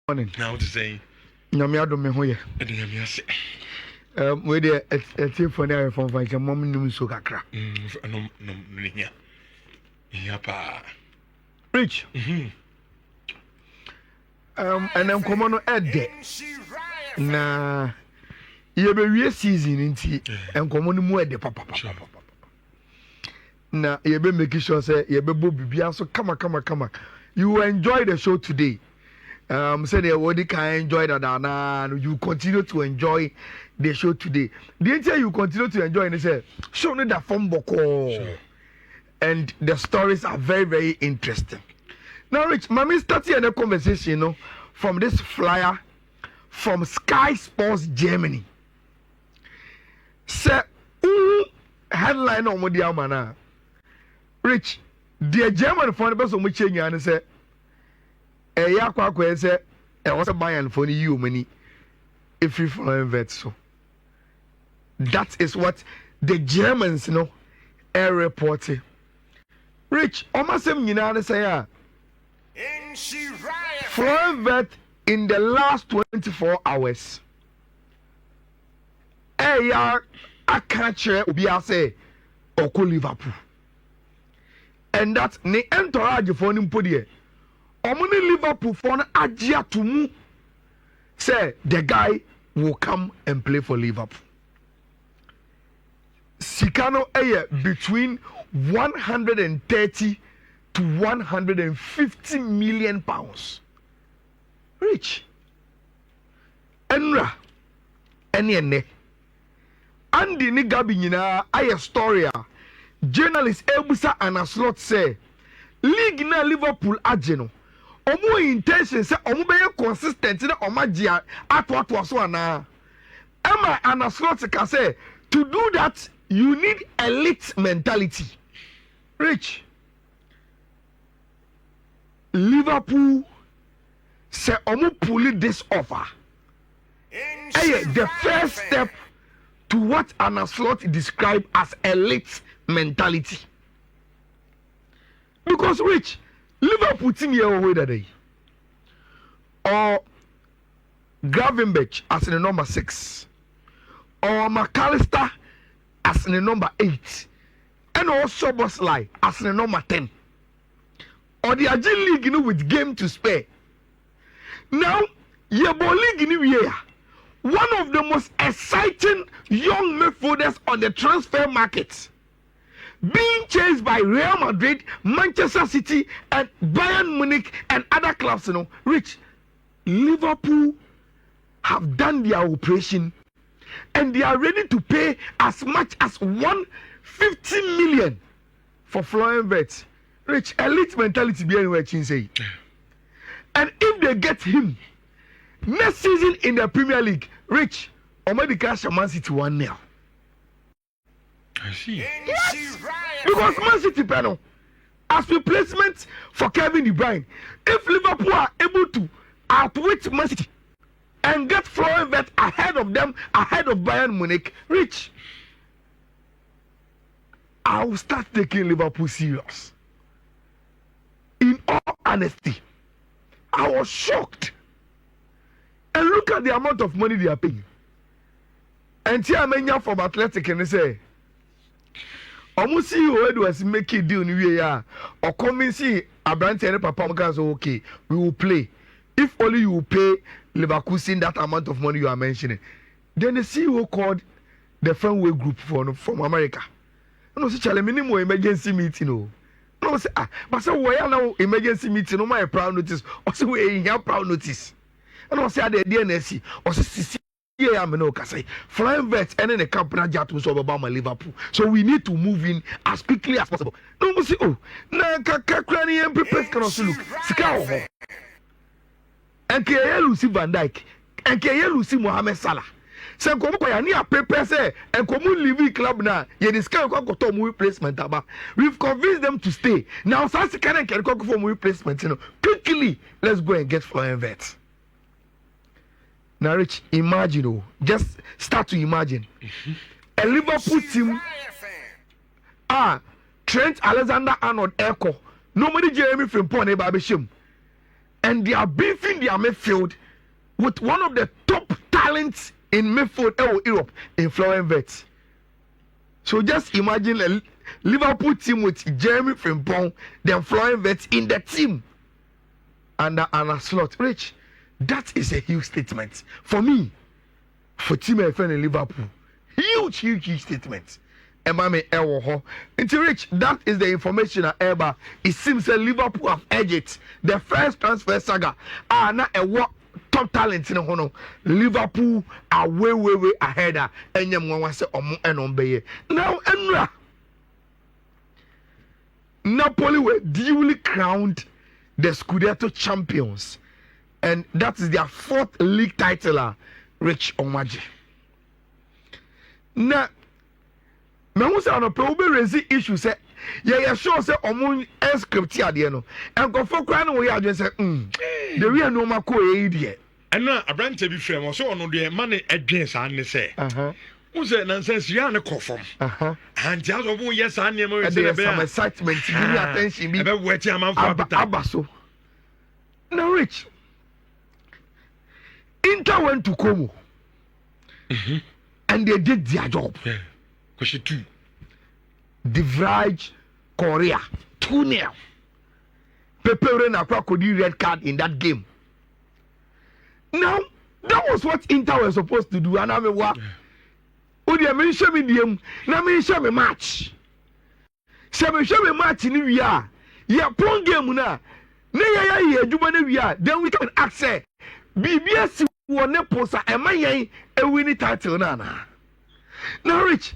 morning. Now to say, Nyame adom me ho ye. We dey a for na from fa mom num so kakra. No here. Yeah pa. Rich. And then come no ede. Na ye be wie season nti en come no mu ede papa. Na ye be make sure say ye be bo bibia so kama. You will enjoy the show today. Say the what can enjoy that and you continue to enjoy the show today. The entire you continue to enjoy and say show me that from Boko. And the stories are very, very interesting. Now, Rich, Mami started a conversation, from this flyer from Sky Sports Germany. Say, headline on what the amana. Rich, the German phone person which change and say, say, was a Bayern for you many if you follow vet so. That is what the Germans are reporting. Rich, almost say foreign vet in the last 24 hours. I can't share Ubia say Oko Liverpool. And that's the entourage for him put here. Omuni Liverpool for Ajia to mu say the guy will come and play for Liverpool. Sikano between 130 to 150 million pounds. Rich. Enra. Ene. Andy ni gabi nyina aye story. Journalist Ebusa Anaslot say league na Liverpool ageno. Omo intention say omo be consistent na omagia atwa so ana. Emma Anaslot can say to do that you need elite mentality. Rich. Liverpool say omo pull this offer. Hey, the first step to what Anaslot described as elite mentality. Because Rich, Liverpool team here away that day. Or Gravenberch as the number 6. Or McAllister as the number 8. And also Bosley as the number 10. Or the Agile League with game to spare. Now, Yebo League in here. One of the most exciting young midfielders on the transfer market. Being chased by Real Madrid, Manchester City, and Bayern Munich and other clubs, Rich, Liverpool have done their operation and they are ready to pay as much as 150 million for Florian Wirtz. Rich, elite mentality be anywhere, say. And if they get him next season in the Premier League, Rich, Omedi cash Man City 1-0. I see. Yes. Because Man City panel as replacement for Kevin De Bruyne. If Liverpool are able to outwit Man City and get Florian Wirtz ahead of them, ahead of Bayern Munich, Rich, I will start taking Liverpool serious. In all honesty, I was shocked. And look at the amount of money they are paying. And here I'm from Athletic and they say, almost see who was making deal new year or come see a brand and papa guys okay, we will play. If only you will pay Leverkusen that amount of money you are mentioning. Then the CEO called the Fenway Group from America. And I said, minimum emergency meeting. No, say but say why now emergency meeting? No, my proud notice. Or say we have proud notice. And I say the DNSC. Or say yeah, I'm no say Flying Vets and then the company jatu so about my Liverpool. So we need to move in as quickly as possible. No, say na kakrani and prepare can also look. Sika and Kaya Lucy Van Dijk and Kaya Lucy Mohamed Salah. Say come kwa ni a prepare say and come leave club na ye discuss kwa to mu replacement aba. We've convinced them to stay. Now Sasi can go for mu replacement, quickly let's go and get Flying Vets. Now, Rich, imagine, just start to imagine a Liverpool team. Trent Alexander-Arnold Echo. Nobody Jeremy Frimpong Babishim. and they are beefing their midfield with one of the top talents in midfield Europe in Florian Wirtz. So just imagine a Liverpool team with Jeremy Frimpong, then Florian Wirtz in the team under Anna Slot. Rich, that is a huge statement for me, for team and friend in Liverpool. Huge statement. Emame Ewoho. Into Rich, that is the information at Eba. It seems that Liverpool have edged it. The first transfer saga. Not a what top talent in Hono. Liverpool are way ahead. And you say now, Enra. Napoli were duly crowned the Scudetto champions, and that is their 4th league title. Rich Omaji. Now, me say on pe raise issue say yeah sure say omo script here no and go for kran we adwen say the we no ma ko e die ɛna abrante bi frɛ mo so ɔno de ma ne adwen saa ne sɛ wo sɛ nonsense ya ne kɔfom anti aso bo yes saa ne mo say be some excitement give me attention bi be wati amanfo abita abaso now Rich, Inter went to Como and they did their job. Question 2. De Vrij Korea 2-0. Pepe na Kwakodi red card in that game. Now that was what Inter were supposed to do. And I mean what? Odi mention me dem. Na mention me match. Se mention me match ni we are. Yeah, pon game na. Na ya adwuma na we are. Then we can ask say BBS won posa e man yen e win title na na. Now Rich,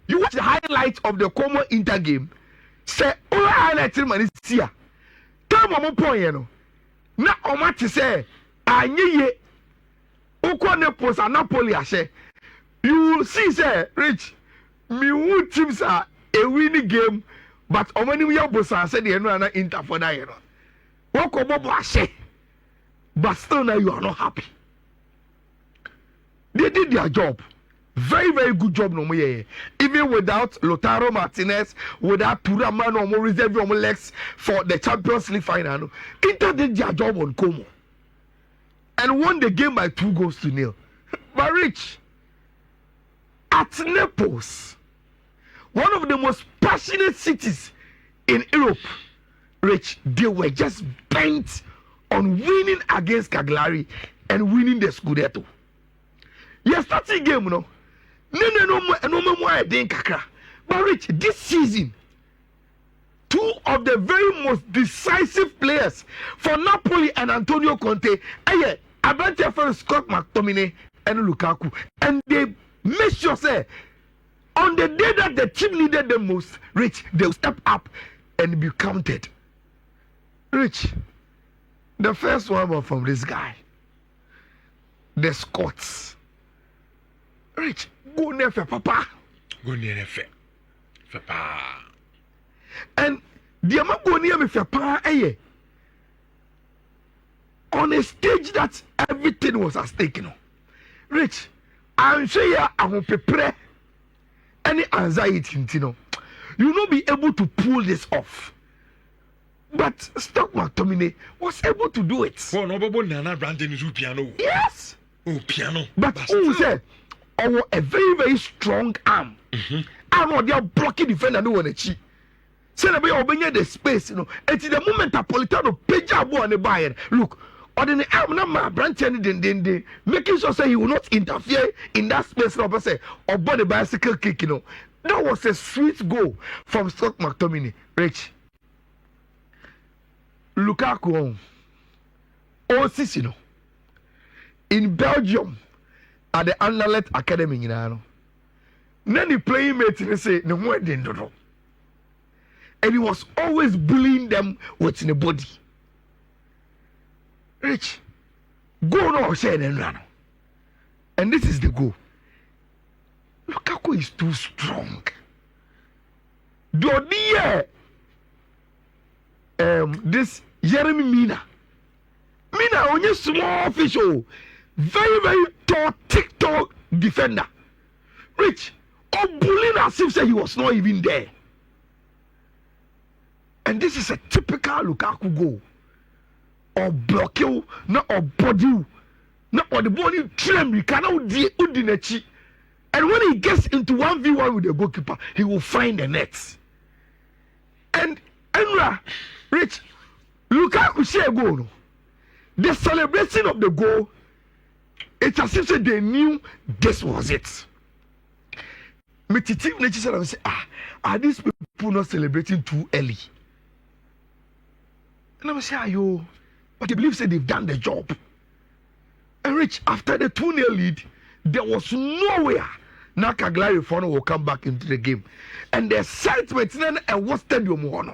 you watch the highlights of the Como Inter game. Say, oh, highlights man is here. Tell me point, you know. Na omati say, anye Oko ne posa Napoli ashe. You will see, say, Rich, me who teams are a winning game, but omani we are bosa said the no Inter for that, you know. Oko bobo ashe. But still now you are not happy. They did their job. Very good job no more. Even without Lautaro Martinez, without Turama no more reserve your legs for the Champions League final. Inter did their job on Como and won the game by 2-0. But Rich, at Naples, one of the most passionate cities in Europe, Rich, they were just bent on winning against Cagliari and winning the Scudetto. Yes, that's the game, no. No more kakra. But Rich, this season, 2 of the very most decisive players for Napoli and Antonio Conte, Abante for Scott McTominay and Lukaku, and they make sure say on the day that the team needed the most, Rich, they'll step up and be counted. Rich, the first one was from this guy, the Scots. Rich, go near for papa. Go near for papa. And the amount go near me for papa, on a stage that everything was at stake, you know. Rich, I'm sure I will prepare any anxiety, you know. You will not be able to pull this off. But Stock McTominay was able to do it. Oh, no, but Nana Brandon is piano. Yes. Oh, piano. But who said? Or a very strong arm. I know they are blocking defender no one achieve. Say the way open the space, you know. And the moment Napolitano page up on the buyer. Look, or the arm number branching then making sure say he will not interfere in that space no say or body bicycle kick, you know. That was a sweet goal from Stock McTominay. Rich. Lukaku on Sicino in Belgium at the Anderlecht Academy, you know. Then the playing mate say no more than dodo, and he was always bullying them with the body. Rich, go no share and run, and this is the goal. Lukaku is too strong. This Jeremy Mina only small official, very tall, TikTok defender. Rich, bullying as if say he was not even there. And this is a typical Lukaku goal. or block you, not or body you, not or the body trim you cannot do Udinachi. And when he gets into 1v1 with the goalkeeper, he will find the nets. And Enra, Rich, Lukaku share goal. The celebration of the goal, it's as if they knew this was it. Me titi nechi said, I say, are these people not celebrating too early? And I was say, ayo, but they believe say they've done the job. And Rich, after the 2-0 lead, there was nowhere now Cagliari will come back into the game. And the excitement in a what stadium one.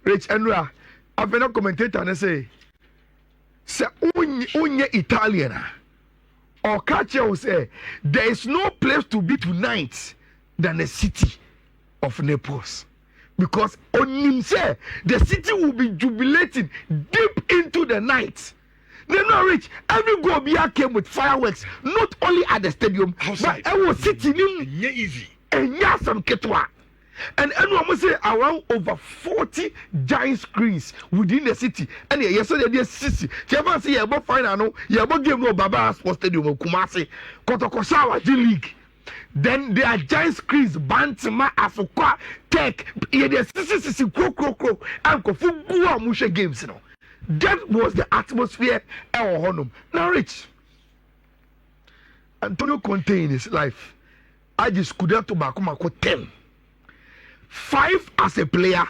Rich Enra, I've been a commentator and I say unye Italian or catcher will say there is no place to be tonight than the city of Naples. Because on him say the city will be jubilating deep into the night. They not rich. Every goal came with fireworks, not only at the stadium, outside. But I was sitting in easy and some ketwa. And anyone say around over 40 giant screens within the city. And yesterday they sissy. Chairman say you about final, you about game no Barca'S Sports Stadium Kumasi, Kotokosawa G League. Then there are giant screens, Bantama, Afukwa, Tech, yeah, there's sissy, crow, and Kofu Musha games, you know. That was the atmosphere our honor. Now, Rich, Antonio Conte in his life, I just couldn't to Bakumako 10. 5 as a player,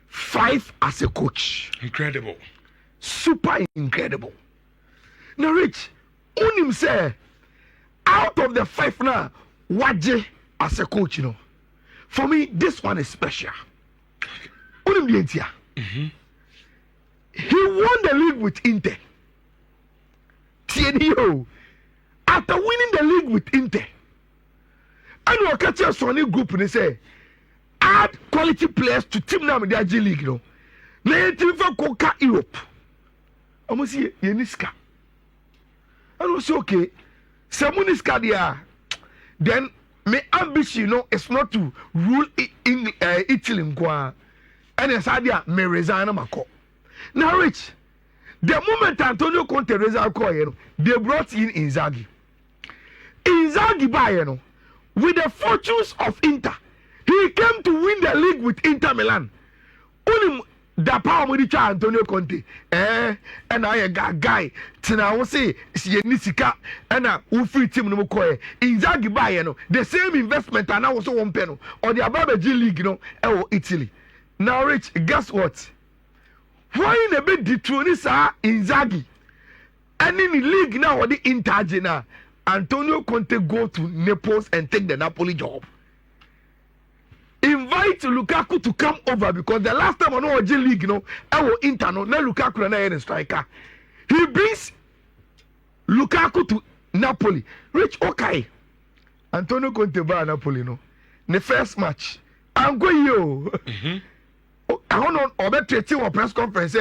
5 as a coach. Incredible. Super incredible. Now, Rich, Unim say, out of the 5 now, Waje as a coach, you know. For me, this one is special. Unim Dientia. He won the league with Inter. TNO. After winning the league with Inter, and we'll catch a Sony group and they say, add quality players to team now in the G League. No, let him for Coca Europe. I must see Yeniska. And was okay. Samuniska there. Then my ambition, you know, is not to rule Italy. And it's idea me resign Mako. Now, Rich, the moment Antonio Conte resign, they brought in Inzaghi. Inzaghi by with the fortunes of Inter, he came to win the league with Inter Milan. Only the power with the Antonio Conte. And I a guy. Tina will say, Nisika, and a free team no more. Inzaghi by the same investment, and I also one penny or the Ababa G League, Italy. Now, Rich, guess what? Why in a bit dethrone Inzaghi? And in the league now, or the Inter now, Antonio Conte go to Naples and take the Napoli job. Invite Lukaku to come over because the last time on our G League, I will Inter, no, Lukaku and I a striker. He brings Lukaku to Napoli. Rich, okay. Antonio Conte by Napoli, no. The first match, I'm going you. I want to obey to a press conference.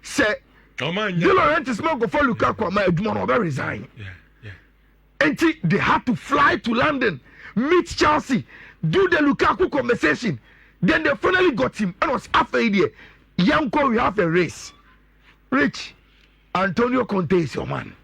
Say, De Laurentiis go for Lukaku. My Edmond will resign. And they had to fly to London, meet Chelsea, do the Lukaku conversation. Then they finally got him. And was after a year. Yanko, we have a race. Rich, Antonio Conte is your man.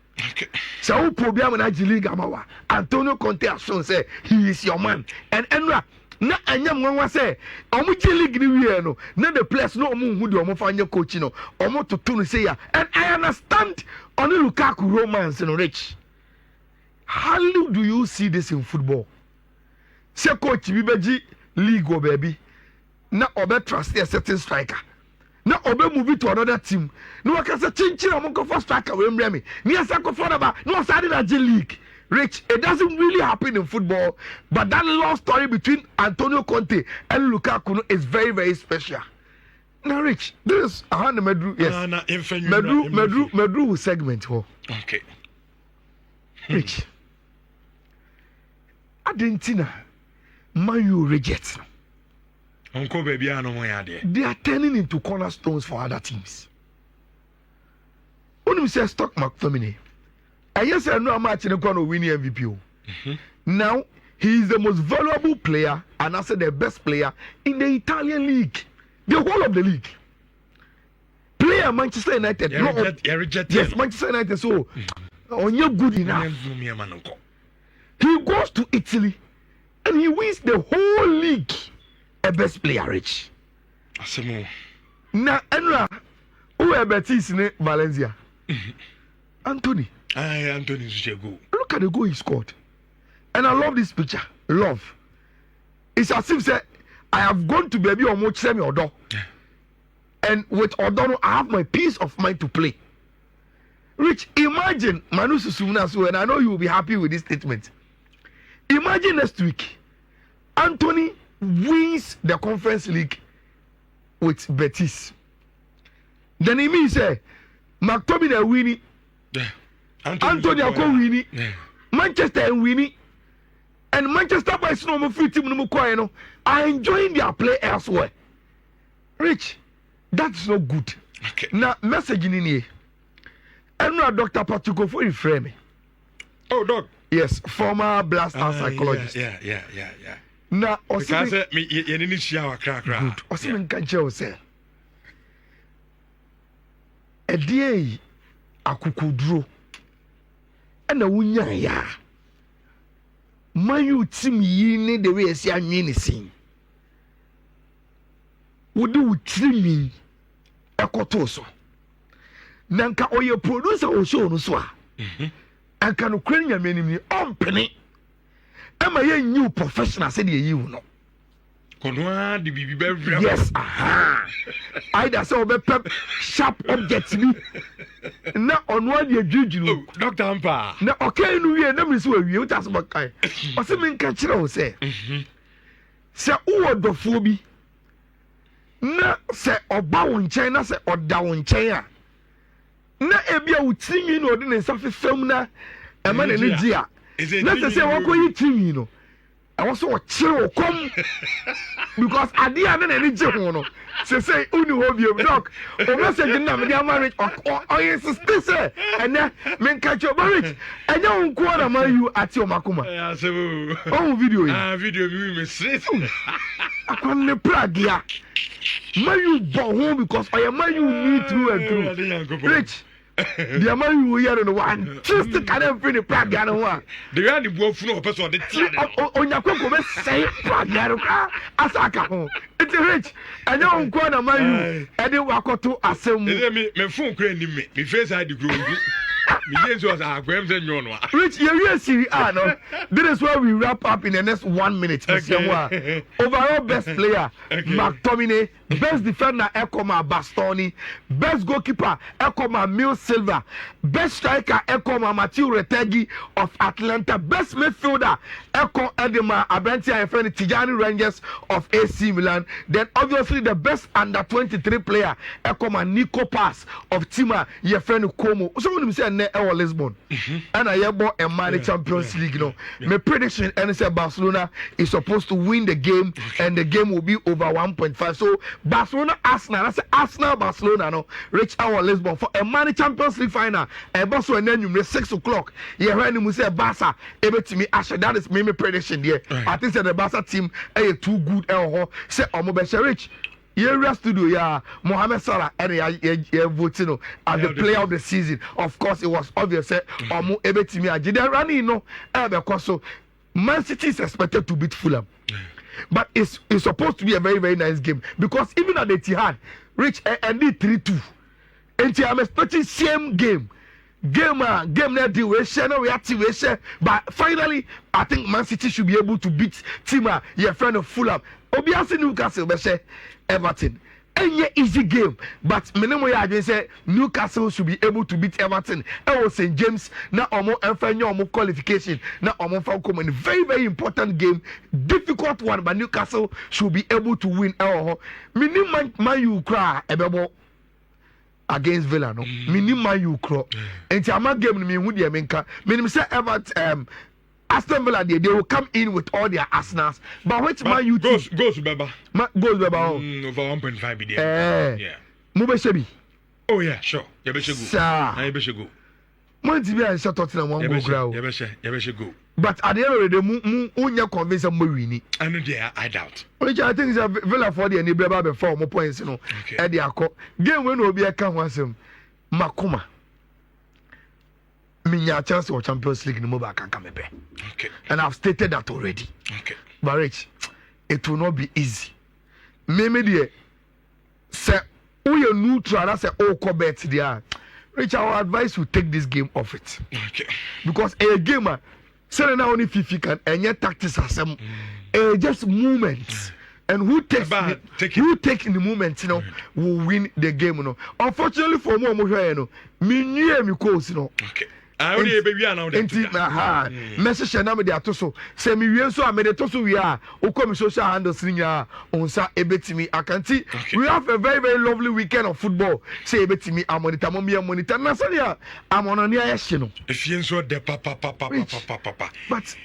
So who problem in G League Amawa? Antonio Conte has shown say he is your man. And Enra. Na anyam nwa say omo G League ni we no na the players no omo hu de omo fa anya coach no omo to say ya. And I understand on Lukaku romance no Rich. How do you see this in football? Say coach bi beji league o baby na obe trust a certain striker na obe move to another team no waka say chinchin omo go for striker we mre me ni asa go for na no side na G League. Rich, it doesn't really happen in football, but that love story between Antonio Conte and Lukaku is very, very special. Now, Rich, this is a hand Medru. Yes, Medru segment. Okay. Rich, Argentina, Man U rejects. Uncle baby, I know they are turning into cornerstones for other teams. When we say Stock McTominay. And yes, I know how much in the winning MVP. Now, he is the most valuable player and also the best player in the Italian league. The whole of the league. player Manchester United. Yes, Manchester United. So, on your good enough. He goes to Italy and he wins the whole league. A best player, Rich. Now, who are Betis in Valencia? Anthony. Anthony Zuchego. Look at the goal he scored. And I love this picture. Love. It's as if say, I have gone to baby or much semi Odo. And with Odono, I have my peace of mind to play. Rich, imagine Manu Susunasu, and I know you will be happy with this statement. Imagine next week, Anthony wins the Conference League with Betis. Then it means McTominay winning, Anthony winning, Manchester winning, and Manchester by no free team no more are enjoying their play elsewhere. Rich, that's not good. Okay. Now message in here. And now Dr. Patrick for frame me. Oh, doc. Yes, former blaster psychologist. Yeah. Now, because me you need shower crack. Good. Osimen kanche say. Edie akukudro. And na wunya ya. Man you team yi ne the way esi anwe ne sin. Wodi wutrimi ekoto so. Nanka oye producer o show no so a. Anka no kwenya menim ni ompene. Ema ye new professional said ye you no. Konwa di bibi be. Yes, aha. Either say obe pep sharp objects ni. Na onwa de adwudwuru. Oh, Dr. Ampa. Na okay no wie na me so awie uta so bakai. O se me nka kire o se. Se uwo dofo bi. Na se oba wo nchen na se oda wo nchen a. Na ebia wutinyi no de ne nsa fefam na ema na ne gia. Na se wakoyi tinyi no. I was so chill come because I didn't any gym. Say, Uni Hobby Doc, or message na media marriage or yes, sister, and then men catch your marriage. And you quarter you at your Makuma. Oh, video, me I can't plug ya. You born home because I am you need through and through. Rich. The amount you hear on the one, just the kind of pretty pragano one. The only wolf no person the on your cocoa say pragano asaka. It's rich. And you don't go on a man, and you walk to assemble. Me phone crane me face I the group. Rich, yes, no. This is where we wrap up in the next 1 minute. Okay. Overall best player, McTominay. Best defender, Ekoma Bastoni. Best goalkeeper, Ekoma Mil Silva. Best striker, Ekoma Matthew Retegi of Atlanta. Best midfielder, Eko Edema Abentia and friend Tijani Rangers of AC Milan. Then obviously the best under 23 player, Ekoma Nico Pass of Tima, your friend Como. So when you say Lisbon, and I have bought a money Champions League. No, my prediction and say Barcelona is supposed to win the game, and the game will be over 1.5. So Barcelona Arsenal, I say Arsenal Barcelona no reach our Lisbon for a money Champions League final. And Barcelona then you 6 o'clock. You heard him say Barca able to me. Actually, that is my prediction there. I think that the Barca team are too good. Say Omobesha Rich. Area studio, yeah, Mohamed Salah and voting as the player of the season. Of course, it was obvious. Omo ebetimi ajide rani no because so Man City is expected to beat Fulham, but it's supposed to be a very very nice game because even at the Etihad, Rich and 3-2, and I'm expecting same game. Game na the way share no reactivation, but finally I think Man City should be able to beat Tima, your friend of Fulham. Obiase Newcastle be say Everton. Any easy game, but minimum I just say Newcastle should be able to beat Everton. It was St. James na omo enfanya omo qualification na omo fa come in very very important game, difficult one, but Newcastle should be able to win. Minimum man you cry ebebo against Villa no. Minimum you cry. Enti ama game me hu de menka. Minimum say Everton Aston Villa they will come in with all their arsenals, but which man you goes Beba over 1.5 billion. Mubeshebi. Oh yeah, sure. You be go. Sir. I be go. Monty be a shot Tottenham one go ground. Yebeshe go. But at the end of the day, unya convince them we I know there, I doubt. Which I think is a Villa for the Nibra before more points, you know. Eddie Ako. Game when will be a can once him. Makuma. Minya chance for Champions League in Mobile can come back. Okay. And I've stated that already. Okay. But Rich, it will not be easy. Maybe the say we are neutral, that's a bet there. Rich, our advice will take this game off it. Okay. Because a gamer, say now only 50 can and yet tactics are some just movements. And who takes in the moment, you know, will win the game, you know. Unfortunately for more, you know, me course, you know. Okay. I only baby now. Message na me de atoso. Say me wie so am de toso we are. O come social handles nya onsa ebetimi akanti. We have a very very lovely weekend of football. Say ebetimi monitor na say ya amono ne ayehye no. Efie nso de papa. But